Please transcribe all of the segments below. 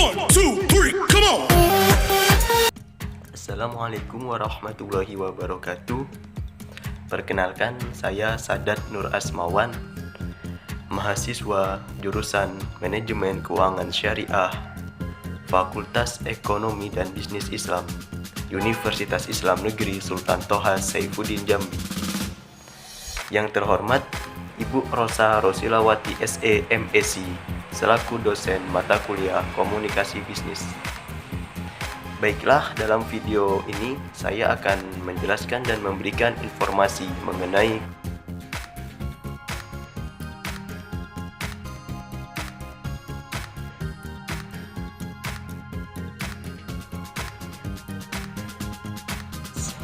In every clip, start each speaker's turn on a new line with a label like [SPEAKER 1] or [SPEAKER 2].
[SPEAKER 1] 1, 2, 3, come on!
[SPEAKER 2] Assalamualaikum warahmatullahi wabarakatuh. Perkenalkan, saya Sadat Nur Asmawan, mahasiswa jurusan Manajemen Keuangan Syariah, Fakultas Ekonomi dan Bisnis Islam, Universitas Islam Negeri Sultan Toha Saifuddin Jambi. Yang terhormat Ibu Rosa Rosilawati SE MEC selaku dosen mata kuliah Komunikasi Bisnis. Baiklah, dalam video ini saya akan menjelaskan dan memberikan informasi mengenai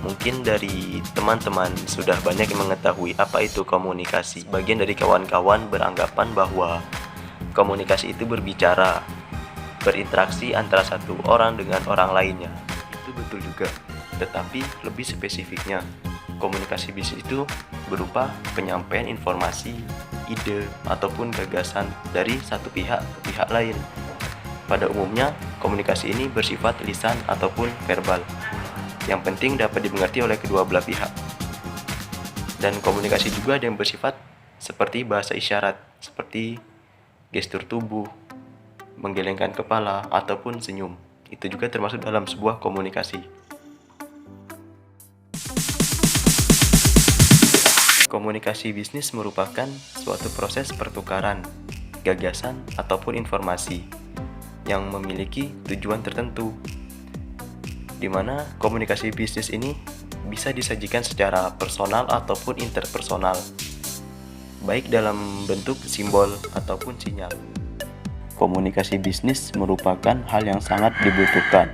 [SPEAKER 2] mungkin dari teman-teman sudah banyak yang mengetahui apa itu komunikasi. Sebagian dari kawan-kawan beranggapan bahwa komunikasi itu berbicara, berinteraksi antara satu orang dengan orang lainnya. Itu betul juga, tetapi lebih spesifiknya, komunikasi bisnis itu berupa penyampaian informasi, ide, ataupun gagasan dari satu pihak ke pihak lain. Pada umumnya, komunikasi ini bersifat lisan ataupun verbal. Yang penting dapat dimengerti oleh kedua belah pihak. Dan komunikasi juga ada yang bersifat seperti bahasa isyarat, seperti gestur tubuh, menggelengkan kepala, ataupun senyum. Itu juga termasuk dalam sebuah komunikasi. Komunikasi bisnis merupakan suatu proses pertukaran gagasan ataupun informasi yang memiliki tujuan tertentu, di mana komunikasi bisnis ini bisa disajikan secara personal ataupun interpersonal, baik dalam bentuk simbol ataupun sinyal. Komunikasi bisnis merupakan hal yang sangat dibutuhkan,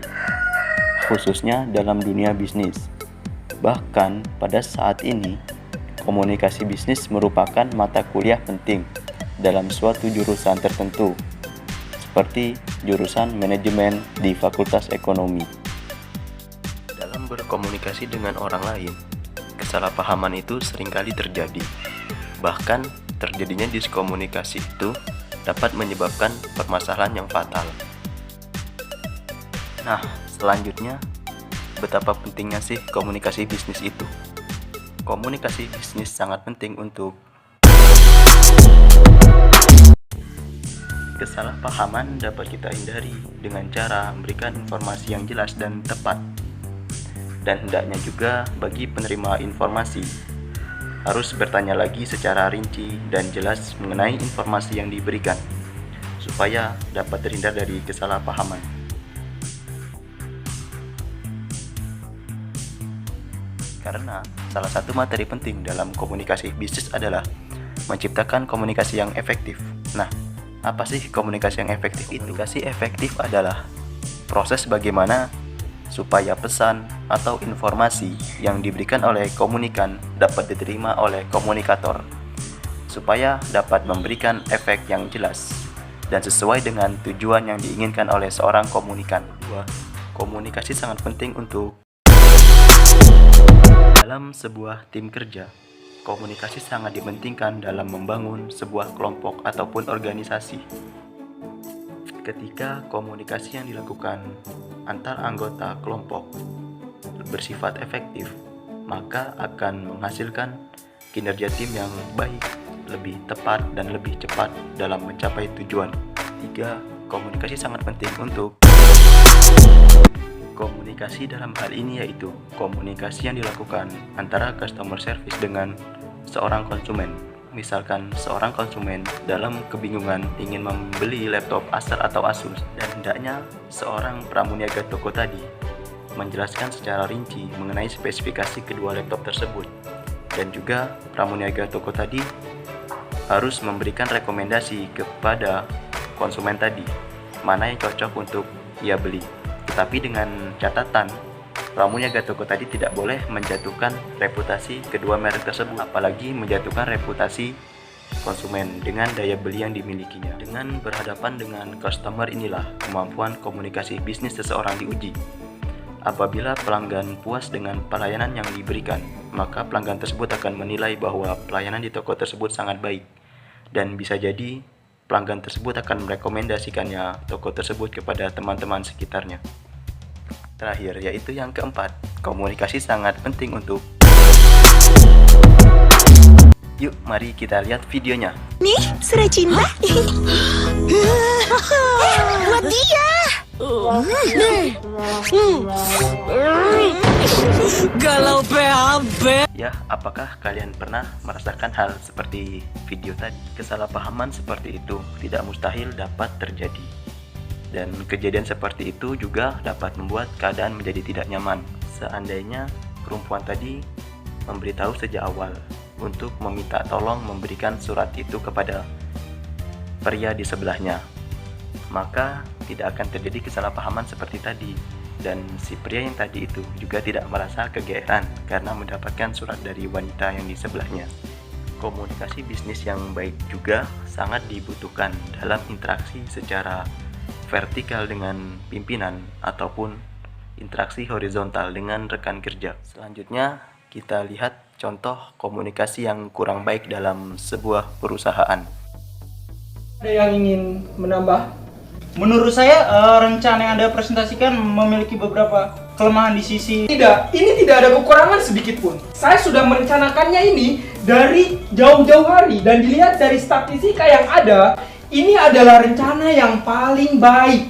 [SPEAKER 2] khususnya dalam dunia bisnis. Bahkan pada saat ini, komunikasi bisnis merupakan mata kuliah penting dalam suatu jurusan tertentu, seperti jurusan manajemen di Fakultas Ekonomi. Dalam berkomunikasi dengan orang lain, kesalahpahaman itu seringkali terjadi. Bahkan terjadinya diskomunikasi itu dapat menyebabkan permasalahan yang fatal. Nah, selanjutnya, betapa pentingnya sih komunikasi bisnis itu? Komunikasi bisnis sangat penting untuk kesalahpahaman dapat kita hindari dengan cara memberikan informasi yang jelas dan tepat. Dan hendaknya juga bagi penerima informasi harus bertanya lagi secara rinci dan jelas mengenai informasi yang diberikan, supaya dapat terhindar dari kesalahpahaman. Karena salah satu materi penting dalam komunikasi bisnis adalah menciptakan komunikasi yang efektif. Nah, apa sih komunikasi yang efektif itu? Komunikasi efektif adalah proses bagaimana supaya pesan atau informasi yang diberikan oleh komunikan dapat diterima oleh komunikator, supaya dapat memberikan efek yang jelas dan sesuai dengan tujuan yang diinginkan oleh seorang komunikan. Komunikasi sangat penting untuk dalam sebuah tim kerja. Komunikasi sangat dipentingkan dalam membangun sebuah kelompok ataupun organisasi. Ketika komunikasi yang dilakukan antar anggota kelompok bersifat efektif, maka akan menghasilkan kinerja tim yang baik, lebih tepat dan lebih cepat dalam mencapai tujuan. 3. Komunikasi sangat penting untuk komunikasi dalam hal ini, yaitu komunikasi yang dilakukan antara customer service dengan seorang konsumen. Misalkan seorang konsumen dalam kebingungan ingin membeli laptop Acer atau Asus, dan hendaknya seorang pramuniaga toko tadi menjelaskan secara rinci mengenai spesifikasi kedua laptop tersebut, dan juga pramuniaga toko tadi harus memberikan rekomendasi kepada konsumen tadi mana yang cocok untuk ia beli. Tetapi dengan catatan, pramuniaga toko tadi tidak boleh menjatuhkan reputasi kedua merek tersebut, apalagi menjatuhkan reputasi konsumen dengan daya beli yang dimilikinya. Dengan berhadapan dengan customer inilah kemampuan komunikasi bisnis seseorang diuji. Apabila pelanggan puas dengan pelayanan yang diberikan, maka pelanggan tersebut akan menilai bahwa pelayanan di toko tersebut sangat baik, dan bisa jadi pelanggan tersebut akan merekomendasikannya toko tersebut kepada teman-teman sekitarnya. Terakhir, yaitu yang keempat, komunikasi sangat penting untuk... Yuk, mari kita lihat videonya.
[SPEAKER 3] Nih, surat cinta. Buat dia. Galau PHP.
[SPEAKER 2] Ya, apakah kalian pernah merasakan hal seperti video tadi? Kesalahpahaman seperti itu tidak mustahil dapat terjadi. Dan kejadian seperti itu juga dapat membuat keadaan menjadi tidak nyaman. Seandainya perempuan tadi memberitahu sejak awal untuk meminta tolong memberikan surat itu kepada pria di sebelahnya, maka tidak akan terjadi kesalahpahaman seperti tadi. Dan si pria yang tadi itu juga tidak merasa kegeeran karena mendapatkan surat dari wanita yang di sebelahnya. Komunikasi bisnis yang baik juga sangat dibutuhkan dalam interaksi secara vertikal dengan pimpinan ataupun interaksi horizontal dengan rekan kerja. Selanjutnya kita lihat contoh komunikasi yang kurang baik dalam sebuah perusahaan.
[SPEAKER 4] Ada yang ingin menambah? Menurut saya rencana yang Anda presentasikan memiliki beberapa kelemahan di sisi...
[SPEAKER 5] Tidak, ini tidak ada kekurangan sedikit pun. Saya sudah merencanakannya ini dari jauh-jauh hari dan dilihat dari statistika yang ada, ini adalah rencana yang paling baik.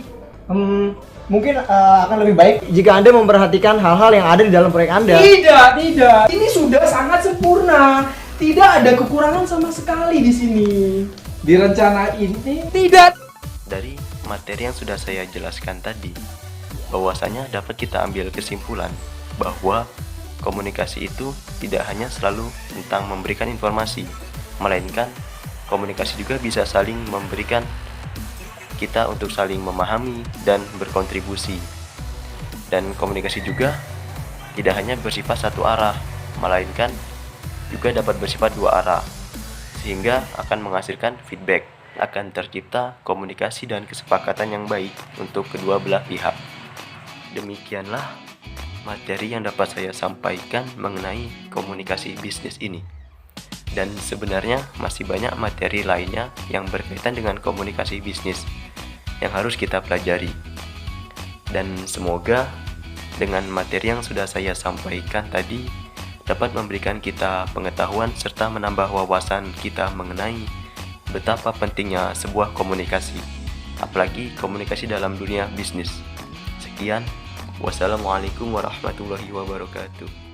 [SPEAKER 4] Mungkin akan lebih baik jika Anda memperhatikan hal-hal yang ada di dalam proyek Anda.
[SPEAKER 5] Tidak. Ini sudah sangat sempurna. Tidak ada kekurangan sama sekali di sini. Di rencana ini tidak.
[SPEAKER 2] Dari materi yang sudah saya jelaskan tadi, bahwasanya dapat kita ambil kesimpulan bahwa komunikasi itu tidak hanya selalu tentang memberikan informasi, melainkan komunikasi juga bisa saling memberikan kita untuk saling memahami dan berkontribusi. Dan komunikasi juga tidak hanya bersifat satu arah, melainkan juga dapat bersifat dua arah, sehingga akan menghasilkan feedback. Akan tercipta komunikasi dan kesepakatan yang baik untuk kedua belah pihak. Demikianlah materi yang dapat saya sampaikan mengenai komunikasi bisnis ini. Dan sebenarnya masih banyak materi lainnya yang berkaitan dengan komunikasi bisnis yang harus kita pelajari. Dan semoga dengan materi yang sudah saya sampaikan tadi dapat memberikan kita pengetahuan serta menambah wawasan kita mengenai betapa pentingnya sebuah komunikasi, apalagi komunikasi dalam dunia bisnis. Sekian, wassalamualaikum warahmatullahi wabarakatuh.